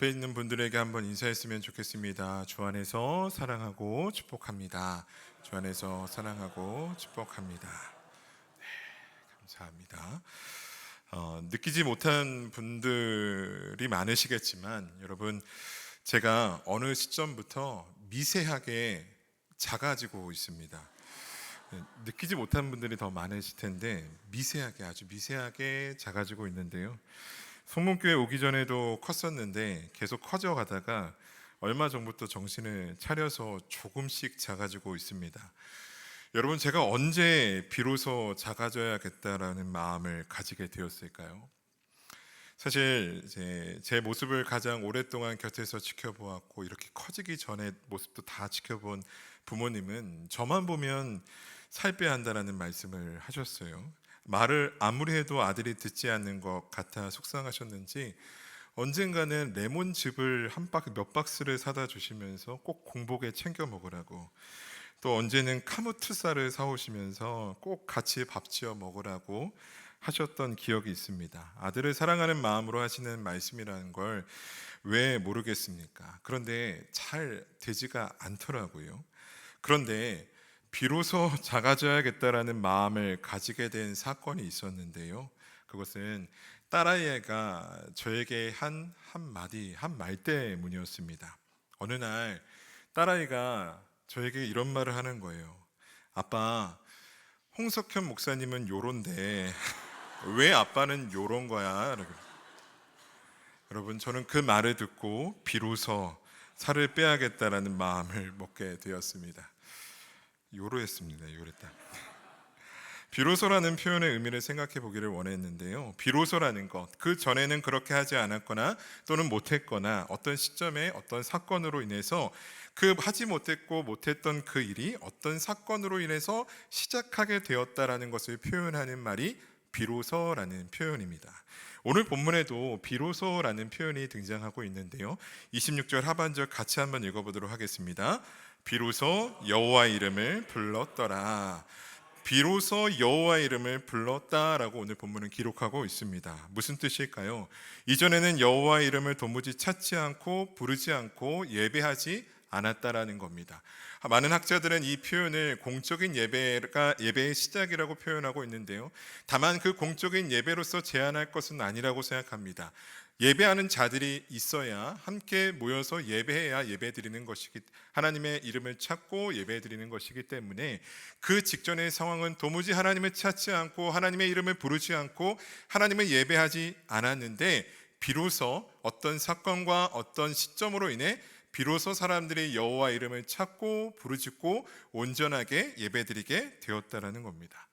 옆에 있는 분들에게 한번 인사했으면 좋겠습니다. 주 안에서 사랑하고 축복합니다. 주 안에서 사랑하고 축복합니다. 감사합니다. 느끼지 못한 분들이 많으시겠지만 여러분, 제가 어느 시점부터 미세하게 작아지고 있습니다. 느끼지 못한 분들이 더 많으실 텐데 미세하게, 아주 미세하게 작아지고 있는데요. 성문교회 오기 전에도 컸었는데 계속 커져가다가 얼마 전부터 정신을 차려서 조금씩 작아지고 있습니다. 여러분, 제가 언제 비로소 작아져야겠다라는 마음을 가지게 되었을까요? 사실 제 모습을 가장 오랫동안 곁에서 지켜보았고 이렇게 커지기 전에 모습도 다 지켜본 부모님은 저만 보면 살 빼야 한다라는 말씀을 하셨어요. 말을 아무리 해도 아들이 듣지 않는 것 같아 속상하셨는지 언젠가는 레몬즙을 몇 박스를 사다 주시면서 꼭 공복에 챙겨 먹으라고, 또 언제는 카무트살을 사오시면서 꼭 같이 밥 지어 먹으라고 하셨던 기억이 있습니다. 아들을 사랑하는 마음으로 하시는 말씀이라는 걸 왜 모르겠습니까? 그런데 잘 되지가 않더라고요. 그런데 비로소 작아져야겠다라는 마음을 가지게 된 사건이 있었는데요. 그것은 딸아이가 저에게 한 한마디, 한 말 때문이었습니다. 어느 날 딸아이가 저에게 이런 말을 하는 거예요. 아빠, 홍석현 목사님은 요런데 왜 아빠는 요런 거야? 여러분, 저는 그 말을 듣고 비로소 살을 빼야겠다라는 마음을 먹게 되었습니다. 요로했습니다. 요랬다. 비로소라는 표현의 의미를 생각해 보기를 원했는데요. 비로소라는 것, 그 전에는 그렇게 하지 않았거나 또는 못했거나 어떤 시점에 어떤 사건으로 인해서 그 하지 못했고 못했던 그 일이 어떤 사건으로 인해서 시작하게 되었다라는 것을 표현하는 말이 비로소라는 표현입니다. 오늘 본문에도 비로소라는 표현이 등장하고 있는데요. 26절 하반절 같이 한번 읽어보도록 하겠습니다. 비로소 여호와 이름을 불렀더라. 비로소 여호와 이름을 불렀다라고 오늘 본문은 기록하고 있습니다. 무슨 뜻일까요? 이전에는 여호와 이름을 도무지 찾지 않고 부르지 않고 예배하지 않았다라는 겁니다. 많은 학자들은 이 표현을 공적인 예배의 시작이라고 표현하고 있는데요. 다만 그 공적인 예배로서 제한할 것은 아니라고 생각합니다. 예배하는 자들이 있어야 함께 모여서 예배해야 예배드리는 것이기, 하나님의 이름을 찾고 예배드리는 것이기 때문에 그 직전의 상황은 도무지 하나님을 찾지 않고 하나님의 이름을 부르지 않고 하나님을 예배하지 않았는데, 비로소 어떤 사건과 어떤 시점으로 인해 비로소 사람들이 여호와 이름을 찾고 부르짖고 온전하게 예배드리게 되었다라는 겁니다.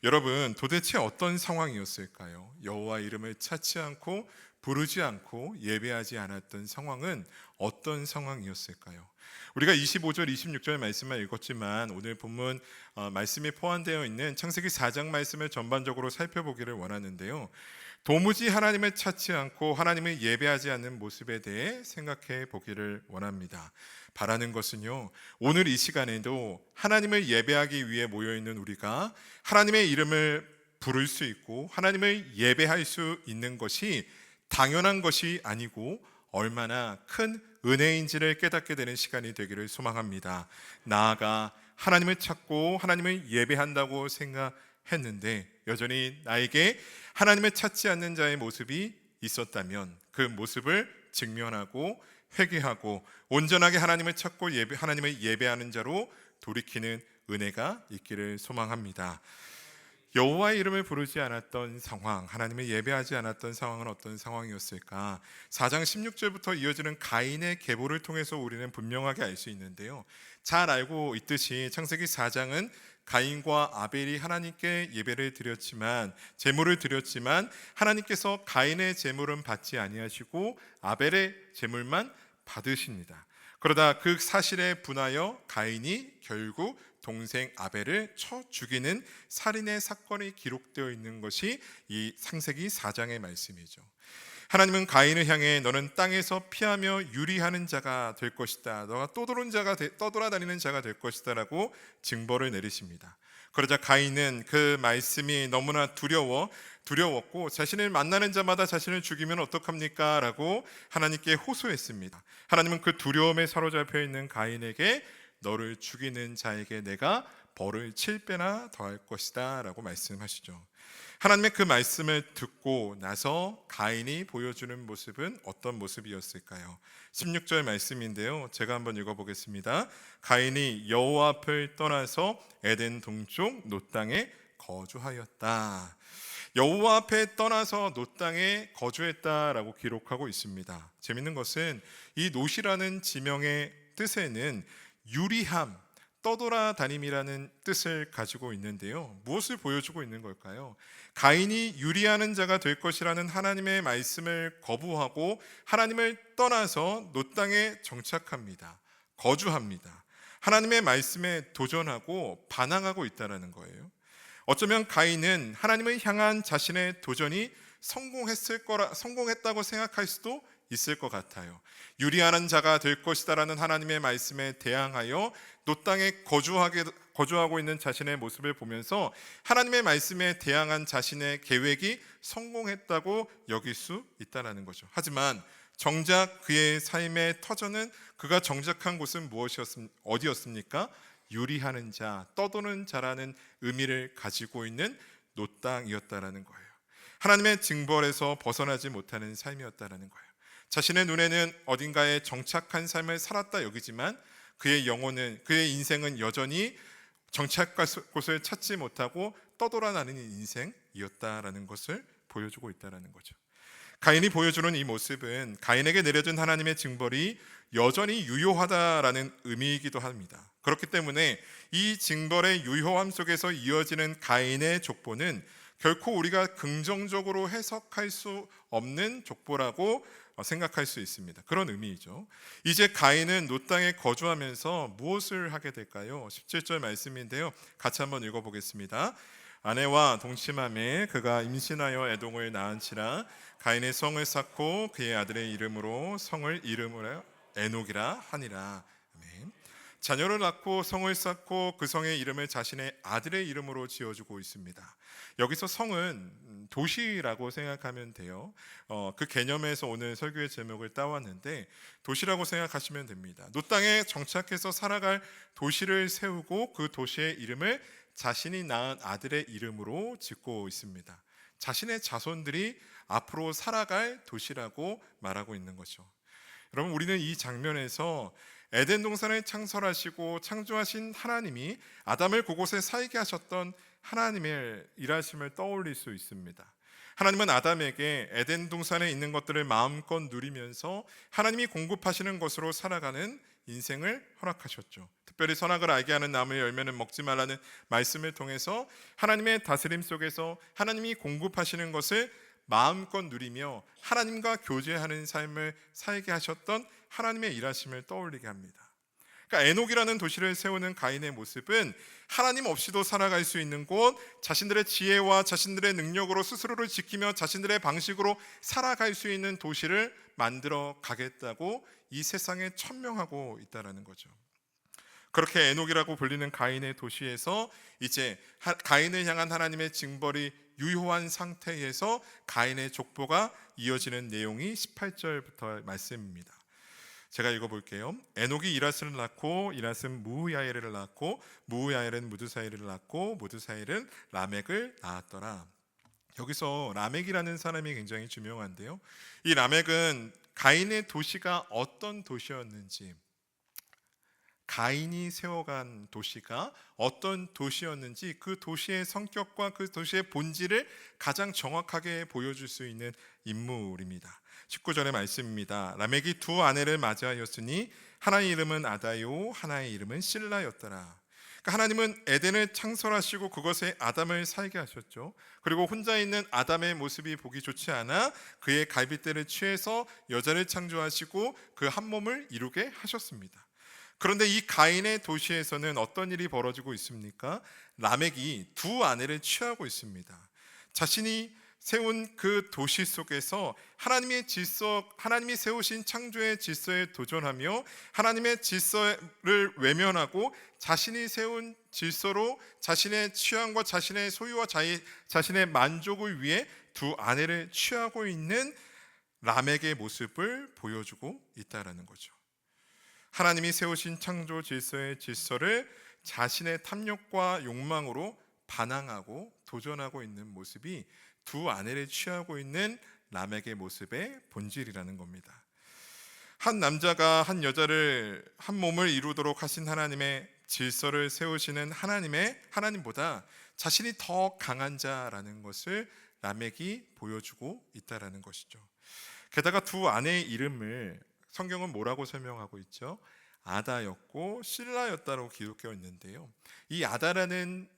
여러분, 도대체 어떤 상황이었을까요? 여호와 이름을 찾지 않고 부르지 않고 예배하지 않았던 상황은 어떤 상황이었을까요? 우리가 25절, 26절 말씀만 읽었지만 오늘 본문 말씀이 포함되어 있는 창세기 4장 말씀을 전반적으로 살펴보기를 원하는데요. 도무지 하나님을 찾지 않고 하나님을 예배하지 않는 모습에 대해 생각해 보기를 원합니다. 바라는 것은요, 오늘 이 시간에도 하나님을 예배하기 위해 모여있는 우리가 하나님의 이름을 부를 수 있고 하나님을 예배할 수 있는 것이 당연한 것이 아니고 얼마나 큰 은혜인지를 깨닫게 되는 시간이 되기를 소망합니다. 나아가 하나님을 찾고 하나님을 예배한다고 생각했는데 여전히 나에게 하나님을 찾지 않는 자의 모습이 있었다면 그 모습을 직면하고 회개하고 온전하게 하나님을 찾고 하나님을 예배하는 자로 돌이키는 은혜가 있기를 소망합니다. 여호와의 이름을 부르지 않았던 상황, 하나님을 예배하지 않았던 상황은 어떤 상황이었을까? 4장 16절부터 이어지는 가인의 계보를 통해서 우리는 분명하게 알 수 있는데요. 잘 알고 있듯이 창세기 4장은 가인과 아벨이 하나님께 예배를 드렸지만, 제물을 드렸지만 하나님께서 가인의 제물은 받지 아니하시고 아벨의 제물만 받으십니다. 그러다 그 사실에 분하여 가인이 결국 동생 아벨을 쳐 죽이는 살인의 사건이 기록되어 있는 것이 이 창세기 4장의 말씀이죠. 하나님은 가인을 향해 너는 땅에서 피하며 유리하는 자가 될 것이다, 너가 떠돌아다니는 자가 될 것이다 라고 징벌을 내리십니다. 그러자 가인은 그 말씀이 너무나 두려워 두려웠고 자신을 만나는 자마다 자신을 죽이면 어떡합니까? 라고 하나님께 호소했습니다. 하나님은 그 두려움에 사로잡혀 있는 가인에게 너를 죽이는 자에게 내가 벌을 7배나 더할 것이다 라고 말씀하시죠. 하나님의 그 말씀을 듣고 나서 가인이 보여주는 모습은 어떤 모습이었을까요? 16절 말씀인데요, 제가 한번 읽어보겠습니다. 가인이 여호와 앞을 떠나서 에덴 동쪽 놋 땅에 거주하였다. 여호와 앞에 떠나서 놋 땅에 거주했다라고 기록하고 있습니다. 재밌는 것은 이 놋이라는 지명의 뜻에는 유리함, 떠돌아다님이라는 뜻을 가지고 있는데요, 무엇을 보여주고 있는 걸까요? 가인이 유리하는 자가 될 것이라는 하나님의 말씀을 거부하고 하나님을 떠나서 놋 땅에 정착합니다. 거주합니다. 하나님의 말씀에 도전하고 반항하고 있다는 거예요. 어쩌면 가인은 하나님을 향한 자신의 도전이 성공했다고 생각할 수도 있을 것 같아요. 유리하는 자가 될 것이다라는 하나님의 말씀에 대항하여 놋 땅에 거주하고 있는 자신의 모습을 보면서 하나님의 말씀에 대항한 자신의 계획이 성공했다고 여길 수 있다는 거죠. 하지만 정작 그의 삶의 터전은, 그가 정착한 곳은 어디였습니까? 유리하는 자, 떠도는 자라는 의미를 가지고 있는 놋 땅이었다라는 거예요. 하나님의 징벌에서 벗어나지 못하는 삶이었다라는 거예요. 자신의 눈에는 어딘가에 정착한 삶을 살았다 여기지만 그의 영혼은, 그의 인생은 여전히 정착할 곳을 찾지 못하고 떠돌아다니는 인생이었다라는 것을 보여주고 있다라는 거죠. 가인이 보여주는 이 모습은 가인에게 내려진 하나님의 징벌이 여전히 유효하다라는 의미이기도 합니다. 그렇기 때문에 이 징벌의 유효함 속에서 이어지는 가인의 족보는 결코 우리가 긍정적으로 해석할 수 없는 족보라고 생각할 수 있습니다. 그런 의미이죠. 이제 가인은 놋 땅에 거주하면서 무엇을 하게 될까요? 17절 말씀인데요, 같이 한번 읽어보겠습니다. 아내와 동침함에 그가 임신하여 애동을 낳은지라 가인의 성을 쌓고 그의 아들의 이름으로 성을 이름으로 에녹이라 하니라. 아멘. 자녀를 낳고 성을 쌓고 그 성의 이름을 자신의 아들의 이름으로 지어주고 있습니다. 여기서 성은 도시라고 생각하면 돼요. 그 개념에서 오늘 설교의 제목을 따왔는데 도시라고 생각하시면 됩니다. 놋 땅에 정착해서 살아갈 도시를 세우고 그 도시의 이름을 자신이 낳은 아들의 이름으로 짓고 있습니다. 자신의 자손들이 앞으로 살아갈 도시라고 말하고 있는 거죠. 여러분, 우리는 이 장면에서 에덴 동산을 창설하시고 창조하신 하나님이 아담을 그곳에 살게 하셨던 하나님의 일하심을 떠올릴 수 있습니다. 하나님은 아담에게 에덴 동산에 있는 것들을 마음껏 누리면서 하나님이 공급하시는 것으로 살아가는 인생을 허락하셨죠. 특별히 선악을 알게 하는 나무의 열매는 먹지 말라는 말씀을 통해서 하나님의 다스림 속에서 하나님이 공급하시는 것을 마음껏 누리며 하나님과 교제하는 삶을 살게 하셨던 하나님의 일하심을 떠올리게 합니다. 그러니까 에녹이라는 도시를 세우는 가인의 모습은 하나님 없이도 살아갈 수 있는 곳, 자신들의 지혜와 자신들의 능력으로 스스로를 지키며 자신들의 방식으로 살아갈 수 있는 도시를 만들어 가겠다고 이 세상에 천명하고 있다는 거죠. 그렇게 에녹이라고 불리는 가인의 도시에서 이제 가인을 향한 하나님의 징벌이 유효한 상태에서 가인의 족보가 이어지는 내용이 18절부터 말씀입니다. 제가 읽어볼게요. 에녹이 이라스를 낳고 이라스는 무야엘을 낳고 무야엘은 무드사일을 낳고 무드사일은 라멕을 낳았더라. 여기서 라멕이라는 사람이 굉장히 중요한데요, 이 라멕은 가인의 도시가 어떤 도시였는지, 가인이 세워간 도시가 어떤 도시였는지 그 도시의 성격과 그 도시의 본질을 가장 정확하게 보여줄 수 있는 인물입니다. 19절의 말씀입니다. 라멕이 두 아내를 맞이하였으니 하나의 이름은 아다요 하나의 이름은 실라였더라. 그러니까 하나님은 에덴을 창설하시고 그것에 아담을 살게 하셨죠. 그리고 혼자 있는 아담의 모습이 보기 좋지 않아 그의 갈빗대를 취해서 여자를 창조하시고 그 한 몸을 이루게 하셨습니다. 그런데 이 가인의 도시에서는 어떤 일이 벌어지고 있습니까? 라멕이 두 아내를 취하고 있습니다. 자신이 세운 그 도시 속에서 하나님의 질서, 하나님이 세우신 창조의 질서에 도전하며 하나님의 질서를 외면하고 자신이 세운 질서로 자신의 취향과 자신의 소유와 자신의 만족을 위해 두 아내를 취하고 있는 람에게 모습을 보여주고 있다라는 거죠. 하나님이 세우신 창조 질서의 질서를 자신의 탐욕과 욕망으로 반항하고 도전하고 있는 모습이 두 아내를 취하고 있는 람에게 모습의 본질이라는 겁니다. 한 남자가 한 여자를 한 몸을 이루도록 하신 하나님의 질서를 세우시는 하나님보다 자신이 더 강한 자라는 것을 람에게 보여주고 있다라는 것이죠. 게다가 두 아내의 이름을 성경은 뭐라고 설명하고 있죠? 아다였고 실라였다고 기록되어 있는데요. 이 아다라는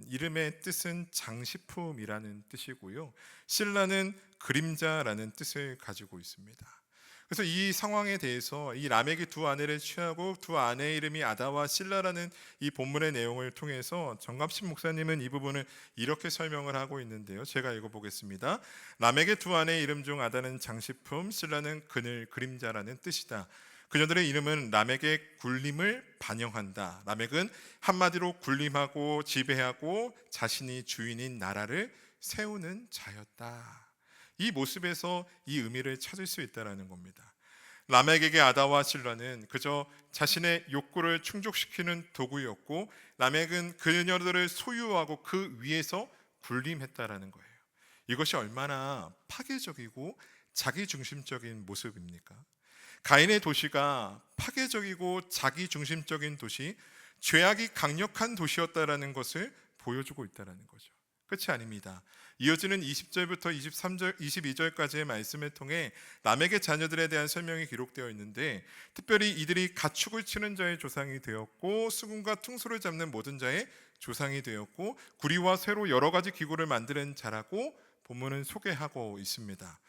이름의 뜻은 장식품이라는 뜻이고요. 실라는 그림자라는 뜻을 가지고 있습니다. 그래서 이 상황에 대해서 이 람에게 두 아내를 취하고 두 아내의 이름이 아다와 실라라는 이 본문의 내용을 통해서 정갑신 목사님은 이 부분을 이렇게 설명을 하고 있는데요. 제가 읽어보겠습니다. 람에게 두 아내의 이름 중 아다는 장식품, 실라는 그늘, 그림자라는 뜻이다. 그녀들의 이름은 람에게 굴림을 반영한다. 람에는 한마디로 굴림하고 지배하고 자신이 주인인 나라를 세우는 자였다. 이 모습에서 이 의미를 찾을 수 있다는 겁니다. 람에게 아다와 실라는 그저 자신의 욕구를 충족시키는 도구였고 람에는 그녀들을 소유하고 그 위에서 군림했다라는 거예요. 이것이 얼마나 파괴적이고 자기중심적인 모습입니까? 가인의 도시가 파괴적이고 자기중심적인 도시, 죄악이 강력한 도시였다라는 것을 보여주고 있다는 거죠. 끝이 아닙니다. 이어지는 20절부터 23절, 22절까지의 말씀을 통해 람에게 자녀들에 대한 설명이 기록되어 있는데 특별히 이들이 가축을 치는 자의 조상이 되었고 수금과 퉁소를 잡는 모든 자의 조상이 되었고 구리와 쇠로 여러 가지 기구를 만드는 자라고 본문은 소개하고 있습니다.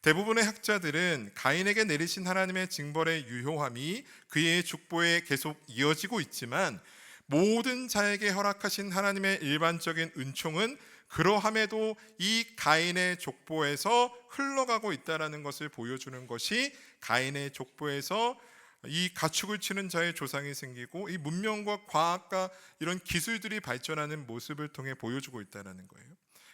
대부분의 학자들은 가인에게 내리신 하나님의 징벌의 유효함이 그의 족보에 계속 이어지고 있지만 모든 자에게 허락하신 하나님의 일반적인 은총은 그러함에도 이 가인의 족보에서 흘러가고 있다는 것을 보여주는 것이 가인의 족보에서 이 가축을 치는 자의 조상이 생기고 이 문명과 과학과 이런 기술들이 발전하는 모습을 통해 보여주고 있다는 거예요.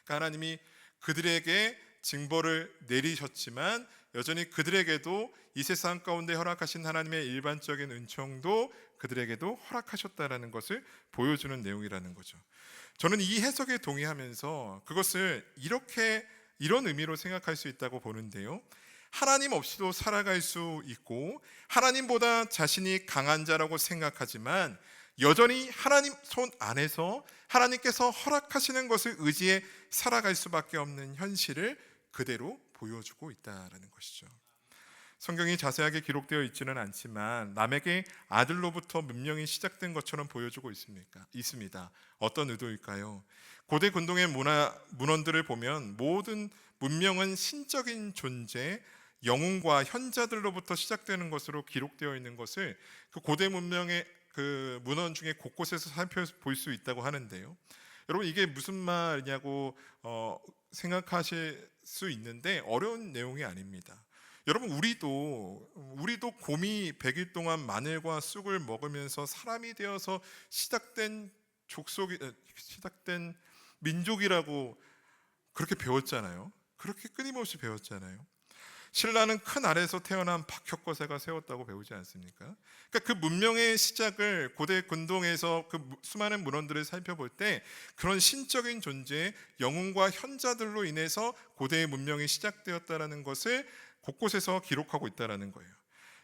그러니까 하나님이 그들에게 징벌을 내리셨지만 여전히 그들에게도 이 세상 가운데 허락하신 하나님의 일반적인 은총도 그들에게도 허락하셨다라는 것을 보여주는 내용이라는 거죠. 저는 이 해석에 동의하면서 그것을 이런 의미로 생각할 수 있다고 보는데요. 하나님 없이도 살아갈 수 있고 하나님보다 자신이 강한 자라고 생각하지만 여전히 하나님 손 안에서 하나님께서 허락하시는 것을 의지해 살아갈 수밖에 없는 현실을 그대로 보여주고 있다는 것이죠. 성경이 자세하게 기록되어 있지는 않지만 람에게 아들로부터 문명이 시작된 것처럼 보여주고 있습니다. 어떤 의도일까요? 고대 근동의 문헌들을 보면 모든 문명은 신적인 존재, 영웅과 현자들로부터 시작되는 것으로 기록되어 있는 것을 그 고대 문명의 그 문헌 중에 곳곳에서 살펴볼 수 있다고 하는데요. 여러분 이게 무슨 말이냐고 생각하실 수 있는데 어려운 내용이 아닙니다. 여러분 우리도 곰이 100일 동안 마늘과 쑥을 먹으면서 사람이 되어서 시작된 민족이라고 그렇게 배웠잖아요. 그렇게 끊임없이 배웠잖아요. 신라는 큰 알에서 태어난 박혁거세가 세웠다고 배우지 않습니까? 그러니까 그 문명의 시작을 고대 근동에서 그 수많은 문헌들을 살펴볼 때 그런 신적인 존재, 영웅과 현자들로 인해서 고대의 문명이 시작되었다라는 것을 곳곳에서 기록하고 있다라는 거예요.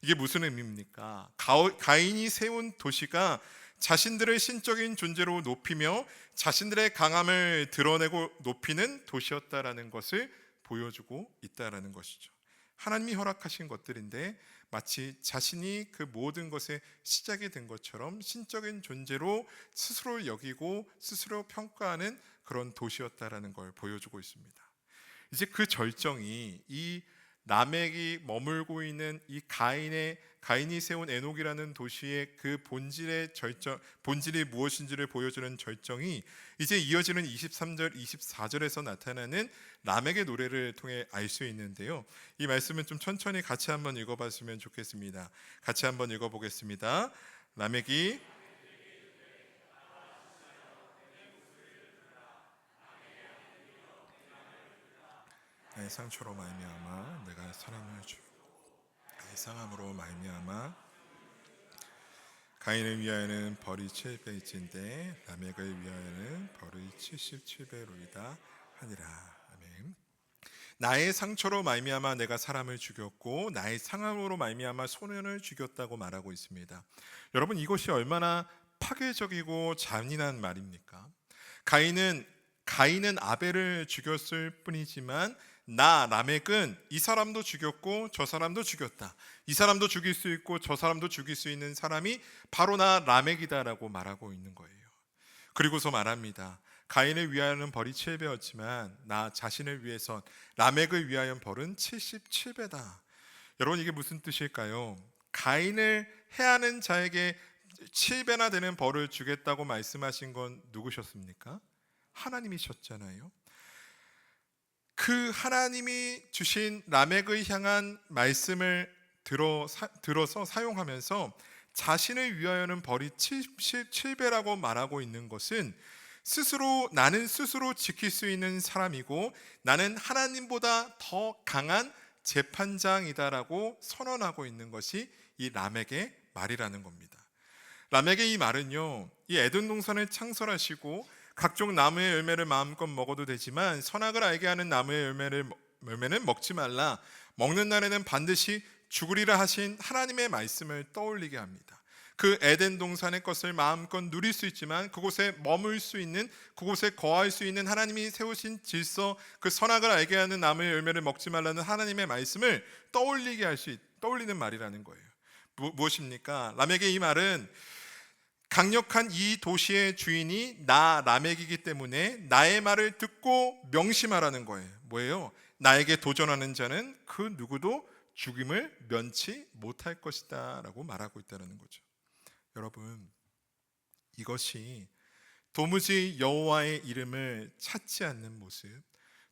이게 무슨 의미입니까? 가인이 세운 도시가 자신들의 신적인 존재로 높이며 자신들의 강함을 드러내고 높이는 도시였다라는 것을 보여주고 있다라는 것이죠. 하나님이 허락하신 것들인데 마치 자신이 그 모든 것의 시작이 된 것처럼 신적인 존재로 스스로 여기고 스스로 평가하는 그런 도시였다라는 걸 보여주고 있습니다. 이제 그 절정이 이 라멕이 머물고 있는 이 가인이 세운 에녹이라는 도시의 그 본질이 무엇인지를 보여주는 절정이 이제 이어지는 23절, 24절에서 나타나는 라멕의 노래를 통해 알 수 있는데요. 이 말씀은 좀 천천히 같이 한번 읽어봤으면 좋겠습니다. 같이 한번 읽어보겠습니다. 라멕이 나의 상처로 말미암아 내가 사랑을 주 나의 상함으로 말미암아 가인을 위하여는 벌이 700일인데 라멕을 위하여는 벌이 77배로이다 하니라. 아멘. 나의 상처로 말미암아 내가 사람을 죽였고 나의 상함으로 말미암아 소년을 죽였다고 말하고 있습니다. 여러분, 이것이 얼마나 파괴적이고 잔인한 말입니까? 가인은 아벨을 죽였을 뿐이지만 나 라멕은 이 사람도 죽였고 저 사람도 죽였다. 이 사람도 죽일 수 있고 저 사람도 죽일 수 있는 사람이 바로 나 라멕이다라고 말하고 있는 거예요. 그리고서 말합니다. 가인을 위하여는 벌이 7배였지만 나 자신을 위해선 라멕을 위하여 벌은 77배다. 여러분, 이게 무슨 뜻일까요? 가인을 해하는 자에게 7배나 되는 벌을 주겠다고 말씀하신 건 누구셨습니까? 하나님이셨잖아요. 그 하나님이 주신 라멕을 향한 말씀을 들어서 사용하면서 자신을 위하여는 벌이 77배라고 말하고 있는 것은 나는 스스로 지킬 수 있는 사람이고 나는 하나님보다 더 강한 재판장이다라고 선언하고 있는 것이 이 라멕의 말이라는 겁니다. 라멕의 이 말은요, 이 에덴 동산을 창설하시고 각종 나무의 열매를 마음껏 먹어도 되지만 선악을 알게 하는 나무의 열매는 먹지 말라, 먹는 날에는 반드시 죽으리라 하신 하나님의 말씀을 떠올리게 합니다. 그 에덴 동산의 것을 마음껏 누릴 수 있지만 그곳에 머물 수 있는, 그곳에 거할 수 있는 하나님이 세우신 질서, 그 선악을 알게 하는 나무의 열매를 먹지 말라는 하나님의 말씀을 떠올리는 말이라는 거예요. 무엇입니까? 라멕의 이 말은 강력한 이 도시의 주인이 나 라멕이기 때문에 나의 말을 듣고 명심하라는 거예요. 뭐예요? 나에게 도전하는 자는 그 누구도 죽임을 면치 못할 것이다 라고 말하고 있다는 거죠. 여러분, 이것이 도무지 여호와의 이름을 찾지 않는 모습,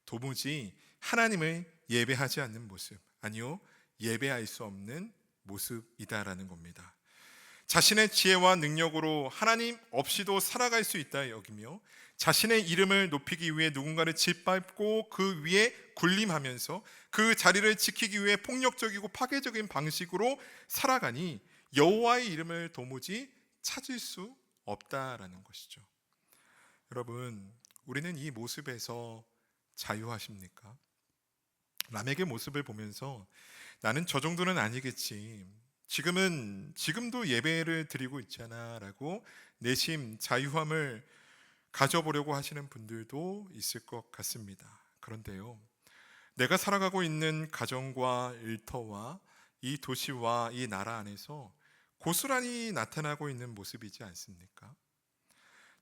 도무지 하나님을 예배하지 않는 모습, 아니요, 예배할 수 없는 모습이다라는 겁니다. 자신의 지혜와 능력으로 하나님 없이도 살아갈 수 있다 여기며 자신의 이름을 높이기 위해 누군가를 짓밟고 그 위에 군림하면서 그 자리를 지키기 위해 폭력적이고 파괴적인 방식으로 살아가니 여호와의 이름을 도무지 찾을 수 없다라는 것이죠. 여러분, 우리는 이 모습에서 자유하십니까? 라멕의 모습을 보면서 나는 저 정도는 아니겠지, 지금도 예배를 드리고 있잖아 라고 내심 자유함을 가져보려고 하시는 분들도 있을 것 같습니다. 그런데요, 내가 살아가고 있는 가정과 일터와 이 도시와 이 나라 안에서 고스란히 나타나고 있는 모습이지 않습니까?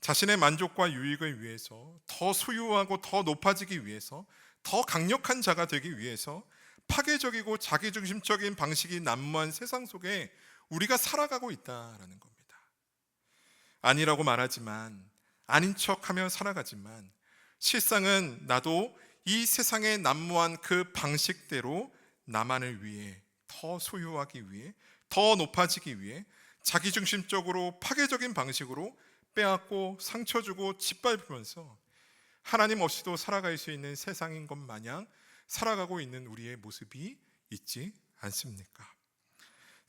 자신의 만족과 유익을 위해서, 더 소유하고 더 높아지기 위해서, 더 강력한 자가 되기 위해서 파괴적이고 자기중심적인 방식이 난무한 세상 속에 우리가 살아가고 있다라는 겁니다. 아니라고 말하지만, 아닌 척하며 살아가지만 실상은 나도 이 세상에 난무한 그 방식대로 나만을 위해, 더 소유하기 위해, 더 높아지기 위해 자기중심적으로 파괴적인 방식으로 빼앗고 상처 주고 짓밟으면서 하나님 없이도 살아갈 수 있는 세상인 것 마냥 살아가고 있는 우리의 모습이 있지 않습니까?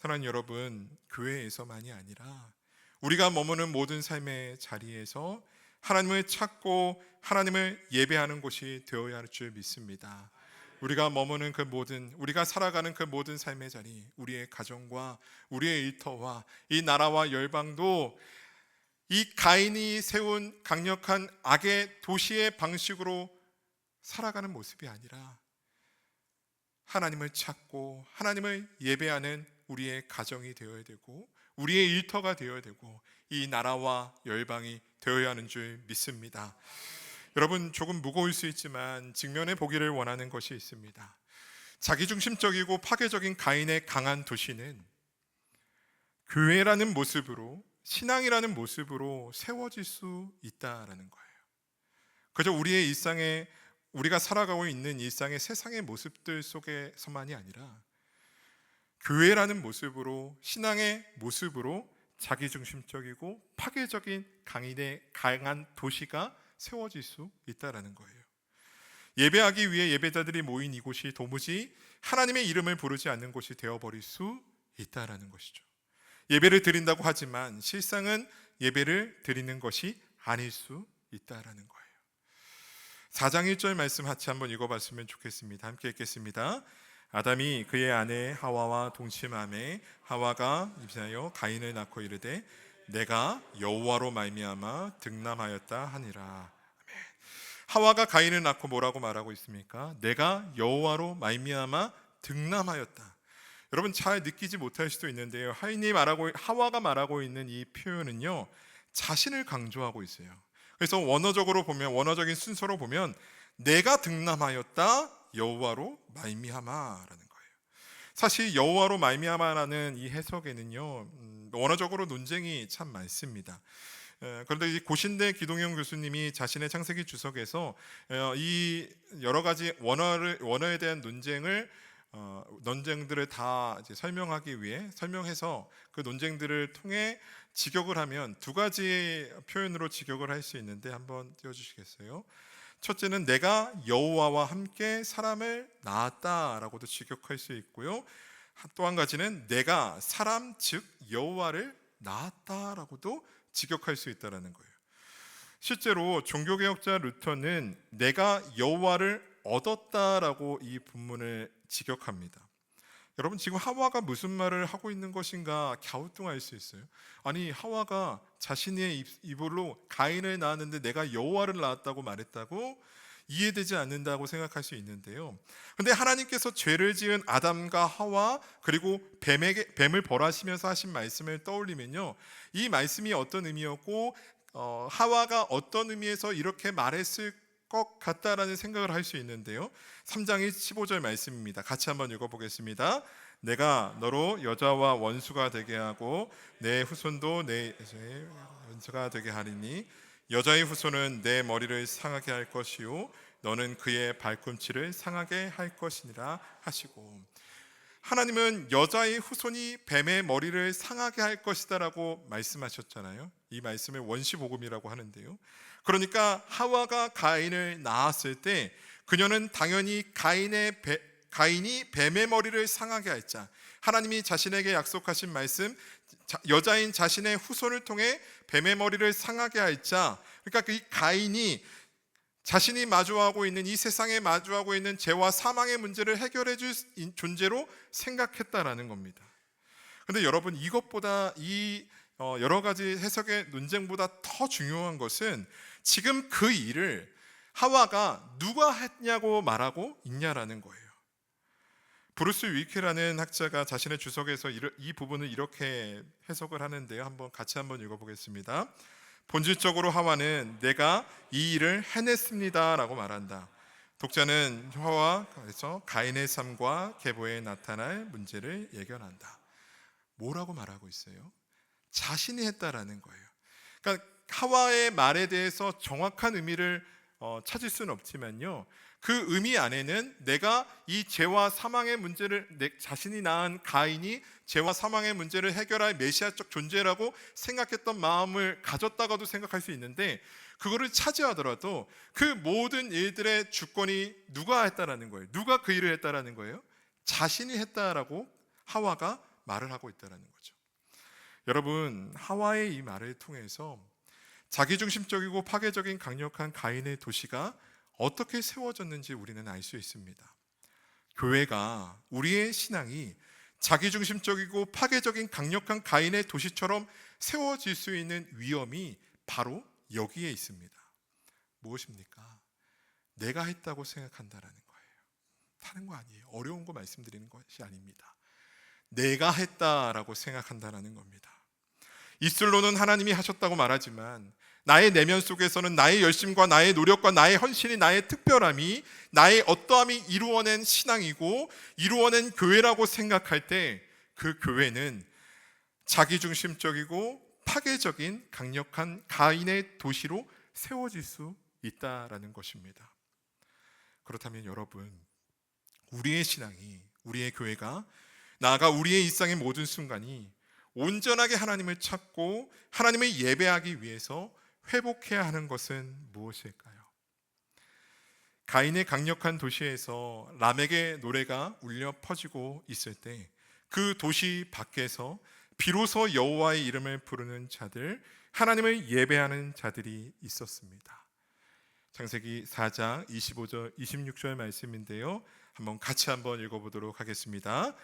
사랑하는 여러분, 교회에서만이 아니라 우리가 머무는 모든 삶의 자리에서 하나님을 찾고 하나님을 예배하는 곳이 되어야 할 줄 믿습니다. 우리가 우리가 살아가는 그 모든 삶의 자리, 우리의 가정과 우리의 일터와 이 나라와 열방도 이 가인이 세운 강력한 악의 도시의 방식으로 살아가는 모습이 아니라 하나님을 찾고 하나님을 예배하는 우리의 가정이 되어야 되고 우리의 일터가 되어야 되고 이 나라와 열방이 되어야 하는 줄 믿습니다. 여러분, 조금 무거울 수 있지만 직면해 보기를 원하는 것이 있습니다. 자기중심적이고 파괴적인 가인의 강한 도시는 교회라는 모습으로, 신앙이라는 모습으로 세워질 수 있다라는 거예요. 그저 우리의 일상에, 우리가 살아가고 있는 일상의 세상의 모습들 속에서만이 아니라 교회라는 모습으로, 신앙의 모습으로 자기중심적이고 파괴적인 강한 도시가 세워질 수 있다라는 거예요. 예배하기 위해 예배자들이 모인 이곳이 도무지 하나님의 이름을 부르지 않는 곳이 되어버릴 수 있다라는 것이죠. 예배를 드린다고 하지만 실상은 예배를 드리는 것이 아닐 수 있다라는 거예요. 4장 1절 말씀 같이 한번 읽어봤으면 좋겠습니다. 함께 읽겠습니다. 아담이 그의 아내 하와와 동침하매 하와가 임신하여 가인을 낳고 이르되 내가 여호와로 말미암아 득남하였다 하니라. 하와가 가인을 낳고 뭐라고 말하고 있습니까? 내가 여호와로 말미암아 득남하였다. 여러분 잘 느끼지 못할 수도 있는데요, 하와가 말하고 있는 이 표현은요, 자신을 강조하고 있어요. 그래서 원어적으로 보면, 원어적인 순서로 보면 내가 득남하였다 여호와로 말미암아라는 거예요. 사실 여호와로 말미암아라는 이 해석에는요, 원어적으로 논쟁이 참 많습니다. 그런데 이 고신대 기동영 교수님이 자신의 창세기 주석에서 이 여러 가지 원어에 대한 논쟁들을 다 이제 설명하기 위해 설명해서 그 논쟁들을 통해 직역을 하면 두 가지 표현으로 직역을 할 수 있는데 한번 띄워주시겠어요? 첫째는 내가 여호와와 함께 사람을 낳았다라고도 직역할 수 있고요. 또 한 가지는 내가 사람 즉 여호와를 낳았다라고도 직역할 수 있다라는 거예요. 실제로 종교개혁자 루터는 내가 여호와를 얻었다라고 이 본문을 직역합니다. 여러분 지금 하와가 무슨 말을 하고 있는 것인가 갸우뚱할 수 있어요. 아니 하와가 자신의 입으로 가인을 낳았는데 내가 여호와를 낳았다고 말했다고? 이해되지 않는다고 생각할 수 있는데요, 근데 하나님께서 죄를 지은 아담과 하와 그리고 뱀을 벌하시면서 하신 말씀을 떠올리면요, 이 말씀이 어떤 의미였고 하와가 어떤 의미에서 이렇게 말했을 것 같다라는 생각을 할 수 있는데요, 3장 15절 말씀입니다. 같이 한번 읽어보겠습니다. 내가 너로 여자와 원수가 되게 하고 내 후손도 내 원수가 되게 하리니 여자의 후손은 내 머리를 상하게 할 것이요 너는 그의 발꿈치를 상하게 할 것이니라 하시고, 하나님은 여자의 후손이 뱀의 머리를 상하게 할 것이다라고 말씀하셨잖아요. 이 말씀을 원시복음이라고 하는데요, 그러니까 하와가 가인을 낳았을 때 그녀는 당연히 가인이 뱀의 머리를 상하게 할 자, 하나님이 자신에게 약속하신 말씀, 여자인 자신의 후손을 통해 뱀의 머리를 상하게 할 자, 그러니까 이 가인이 자신이 마주하고 있는, 이 세상에 마주하고 있는 죄와 사망의 문제를 해결해 줄 존재로 생각했다라는 겁니다. 그런데 여러분 이것보다 이 여러 가지 해석의 논쟁보다 더 중요한 것은 지금 그 일을 하와가 누가 했냐고 말하고 있냐라는 거예요. 브루스 위케라는 학자가 자신의 주석에서 이 부분을 이렇게 해석을 하는데요, 같이 한번 읽어보겠습니다. 본질적으로 하와는 내가 이 일을 해냈습니다 라고 말한다. 독자는 하와에서 가인의 삶과 계보에 나타날 문제를 예견한다. 뭐라고 말하고 있어요? 자신이 했다라는 거예요. 그러니까 하와의 말에 대해서 정확한 의미를 찾을 수는 없지만요, 그 의미 안에는 내가 이 죄와 사망의 문제를, 자신이 낳은 가인이 죄와 사망의 문제를 해결할 메시아적 존재라고 생각했던 마음을 가졌다가도 생각할 수 있는데, 그거를 차지하더라도 그 모든 일들의 주권이 누가 했다라는 거예요? 누가 그 일을 했다라는 거예요? 자신이 했다라고 하와가 말을 하고 있다라는 거죠. 여러분 하와의 이 말을 통해서 자기중심적이고 파괴적인 강력한 가인의 도시가 어떻게 세워졌는지 우리는 알 수 있습니다. 교회가, 우리의 신앙이 자기중심적이고 파괴적인 강력한 가인의 도시처럼 세워질 수 있는 위험이 바로 여기에 있습니다. 무엇입니까? 내가 했다고 생각한다라는 거예요. 다른 거 아니에요. 어려운 거 말씀드리는 것이 아닙니다. 내가 했다라고 생각한다라는 겁니다. 입술로는 하나님이 하셨다고 말하지만 나의 내면 속에서는 나의 열심과 나의 노력과 나의 헌신이, 나의 특별함이, 나의 어떠함이 이루어낸 신앙이고 이루어낸 교회라고 생각할 때 그 교회는 자기중심적이고 파괴적인 강력한 가인의 도시로 세워질 수 있다라는 것입니다. 그렇다면 여러분, 우리의 신앙이, 우리의 교회가, 나아가 우리의 일상의 모든 순간이 온전하게 하나님을 찾고 하나님을 예배하기 위해서 회복해야 하는 것은 무엇일까요? 가인의 강력한 도시에서 람에게 노래가 울려 퍼지고 있을 때 그 도시 밖에서 비로소 여호와의 이름을 부르는 자들, 하나님을 예배하는 자들이 있었습니다. 창세기 4장 25절 26절 말씀인데요, 같이 한번 읽어보도록 하겠습니다.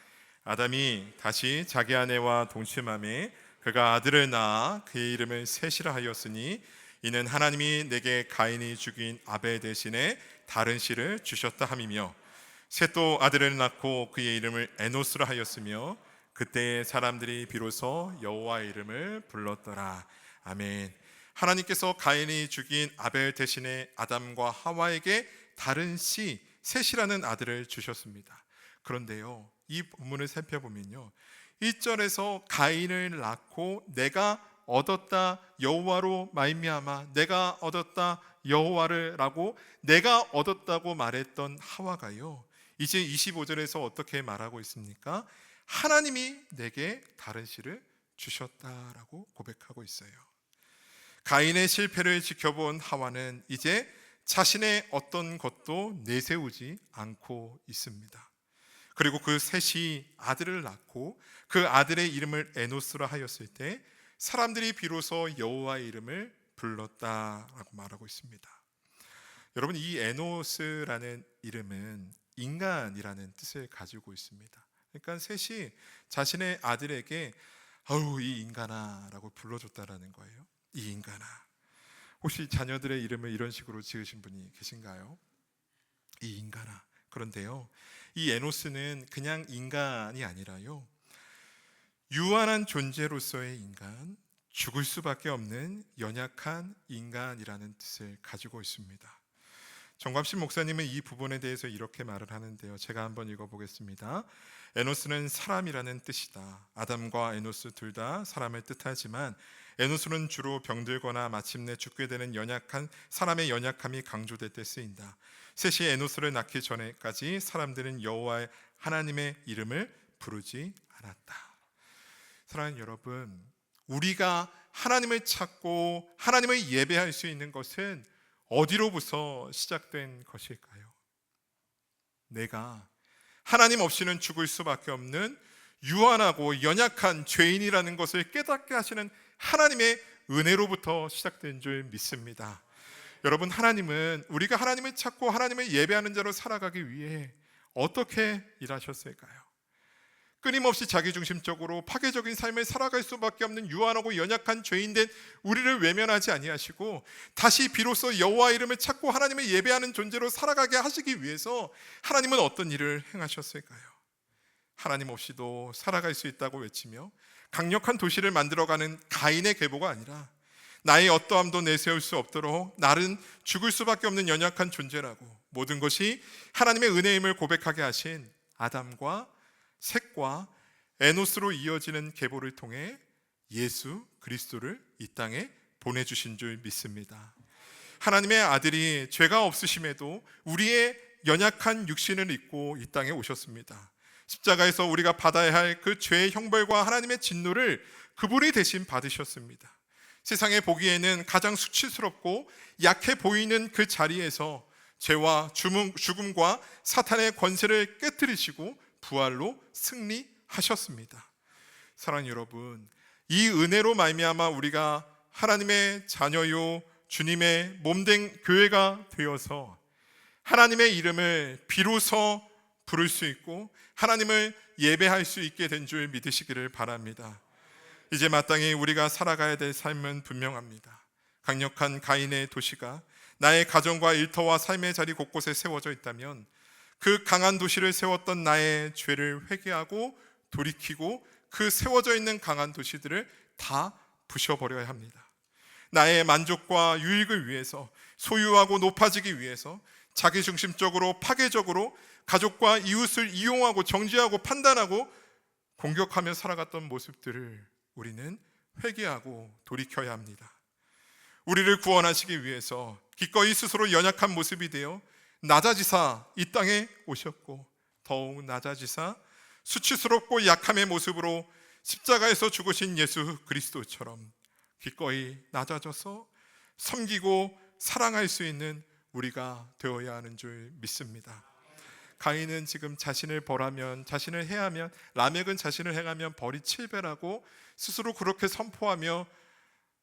아담이 다시 자기 아내와 동침함에 그가 아들을 낳아 그의 이름을 셋이라 하였으니 이는 하나님이 내게 가인이 죽인 아벨 대신에 다른 씨를 주셨다 함이며, 셋도 아들을 낳고 그의 이름을 에노스라 하였으며 그때의 사람들이 비로소 여호와의 이름을 불렀더라. 아멘. 하나님께서 가인이 죽인 아벨 대신에 아담과 하와에게 다른 씨 셋이라는 아들을 주셨습니다. 그런데요, 이 본문을 살펴보면요, 1절에서 가인을 낳고 내가 얻었다 여호와로 말미암아, 내가 얻었다 여호와를 라고 내가 얻었다고 말했던 하와가요, 이제 25절에서 어떻게 말하고 있습니까? 하나님이 내게 다른 씨를 주셨다라고 고백하고 있어요. 가인의 실패를 지켜본 하와는 이제 자신의 어떤 것도 내세우지 않고 있습니다. 그리고 그 셋이 아들을 낳고 그 아들의 이름을 에노스라 하였을 때 사람들이 비로소 여호와의 이름을 불렀다라고 말하고 있습니다. 여러분, 이 에노스라는 이름은 인간이라는 뜻을 가지고 있습니다. 그러니까 셋이 자신의 아들에게 아우 이 인간아 라고 불러줬다라는 거예요. 이 인간아. 혹시 자녀들의 이름을 이런 식으로 지으신 분이 계신가요? 이 인간아. 그런데요, 이 에노스는 그냥 인간이 아니라요, 유한한 존재로서의 인간, 죽을 수밖에 없는 연약한 인간이라는 뜻을 가지고 있습니다. 정갑신 목사님은 이 부분에 대해서 이렇게 말을 하는데요, 제가 한번 읽어보겠습니다. 에노스는 사람이라는 뜻이다. 아담과 에노스 둘 다 사람을 뜻하지만 에노스는 주로 병들거나 마침내 죽게 되는 연약한 사람의 연약함이 강조될 때 쓰인다. 셋이 에노스를 낳기 전에까지 사람들은 여호와 하나님의 이름을 부르지 않았다. 사랑하는 여러분, 우리가 하나님을 찾고 하나님을 예배할 수 있는 것은 어디로부터 시작된 것일까요? 내가 하나님 없이는 죽을 수밖에 없는 유한하고 연약한 죄인이라는 것을 깨닫게 하시는 하나님의 은혜로부터 시작된 줄 믿습니다. 여러분, 하나님은 우리가 하나님을 찾고 하나님을 예배하는 자로 살아가기 위해 어떻게 일하셨을까요? 끊임없이 자기중심적으로 파괴적인 삶을 살아갈 수밖에 없는 유한하고 연약한 죄인된 우리를 외면하지 아니하시고 다시 비로소 여호와 이름을 찾고 하나님을 예배하는 존재로 살아가게 하시기 위해서 하나님은 어떤 일을 행하셨을까요? 하나님 없이도 살아갈 수 있다고 외치며 강력한 도시를 만들어가는 가인의 계보가 아니라 나의 어떠함도 내세울 수 없도록 나는 죽을 수밖에 없는 연약한 존재라고, 모든 것이 하나님의 은혜임을 고백하게 하신 아담과 셋과 에노스로 이어지는 계보를 통해 예수 그리스도를 이 땅에 보내주신 줄 믿습니다. 하나님의 아들이 죄가 없으심에도 우리의 연약한 육신을 입고 이 땅에 오셨습니다. 십자가에서 우리가 받아야 할 그 죄의 형벌과 하나님의 진노를 그분이 대신 받으셨습니다. 세상에 보기에는 가장 수치스럽고 약해 보이는 그 자리에서 죄와 죽음과 사탄의 권세를 깨뜨리시고 부활로 승리하셨습니다. 사랑하는 여러분, 이 은혜로 말미암아 우리가 하나님의 자녀요 주님의 몸된 교회가 되어서 하나님의 이름을 비로소 부를 수 있고 하나님을 예배할 수 있게 된 줄 믿으시기를 바랍니다. 이제 마땅히 우리가 살아가야 될 삶은 분명합니다. 강력한 가인의 도시가 나의 가정과 일터와 삶의 자리 곳곳에 세워져 있다면 그 강한 도시를 세웠던 나의 죄를 회개하고 돌이키고 그 세워져 있는 강한 도시들을 다 부셔버려야 합니다. 나의 만족과 유익을 위해서, 소유하고 높아지기 위해서 자기중심적으로 파괴적으로 가족과 이웃을 이용하고 정죄하고 판단하고 공격하며 살아갔던 모습들을 우리는 회개하고 돌이켜야 합니다. 우리를 구원하시기 위해서 기꺼이 스스로 연약한 모습이 되어 낮아지사 이 땅에 오셨고, 더욱 낮아지사 수치스럽고 약함의 모습으로 십자가에서 죽으신 예수 그리스도처럼 기꺼이 낮아져서 섬기고 사랑할 수 있는 우리가 되어야 하는 줄 믿습니다. 가인은 지금 자신을 벌하면, 자신을 해하면, 라멕은 자신을 행하면 벌이 7배라고 스스로 그렇게 선포하며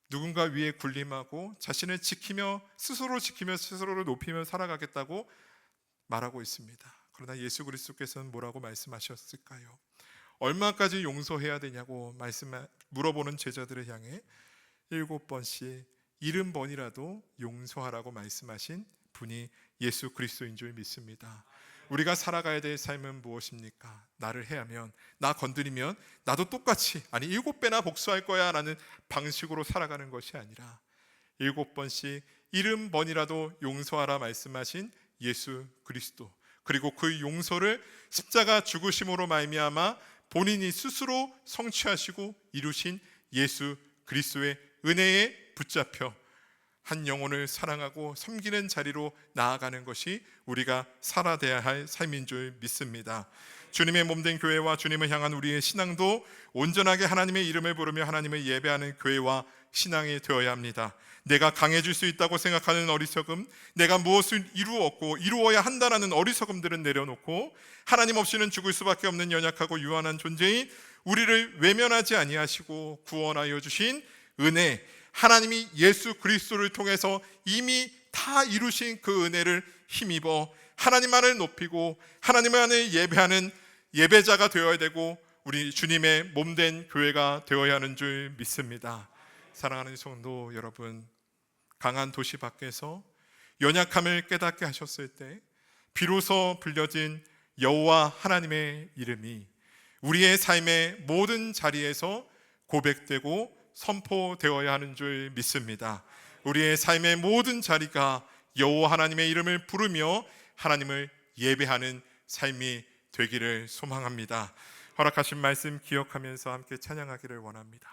누군가 위에 군림하고 자신을 지키며 스스로를 높이며 살아가겠다고 말하고 있습니다. 그러나 예수 그리스도께서는 뭐라고 말씀하셨을까요? 얼마까지 용서해야 되냐고 물어보는 제자들을 향해 7번씩 70번이라도 용서하라고 말씀하신 분이 예수 그리스도인 줄 믿습니다. 우리가 살아가야 될 삶은 무엇입니까? 나를 해하면, 나 건드리면 나도 똑같이, 아니 7배나 복수할 거야 라는 방식으로 살아가는 것이 아니라 7번씩 70번이라도 용서하라 말씀하신 예수 그리스도, 그리고 그 용서를 십자가 죽으심으로 말미암아 본인이 스스로 성취하시고 이루신 예수 그리스도의 은혜에 붙잡혀 한 영혼을 사랑하고 섬기는 자리로 나아가는 것이 우리가 살아야 할 삶인 줄 믿습니다. 주님의 몸된 교회와 주님을 향한 우리의 신앙도 온전하게 하나님의 이름을 부르며 하나님을 예배하는 교회와 신앙이 되어야 합니다. 내가 강해질 수 있다고 생각하는 어리석음, 내가 무엇을 이루었고 이루어야 한다는 어리석음들은 내려놓고 하나님 없이는 죽을 수밖에 없는 연약하고 유한한 존재인 우리를 외면하지 아니하시고 구원하여 주신 은혜, 하나님이 예수 그리스도를 통해서 이미 다 이루신 그 은혜를 힘입어 하나님만을 높이고 하나님만을 예배하는 예배자가 되어야 되고 우리 주님의 몸된 교회가 되어야 하는 줄 믿습니다. 사랑하는 성도 여러분, 강한 도시 밖에서 연약함을 깨닫게 하셨을 때 비로소 불려진 여호와 하나님의 이름이 우리의 삶의 모든 자리에서 고백되고 선포되어야 하는 줄 믿습니다. 우리의 삶의 모든 자리가 여호와 하나님의 이름을 부르며 하나님을 예배하는 삶이 되기를 소망합니다. 허락하신 말씀 기억하면서 함께 찬양하기를 원합니다.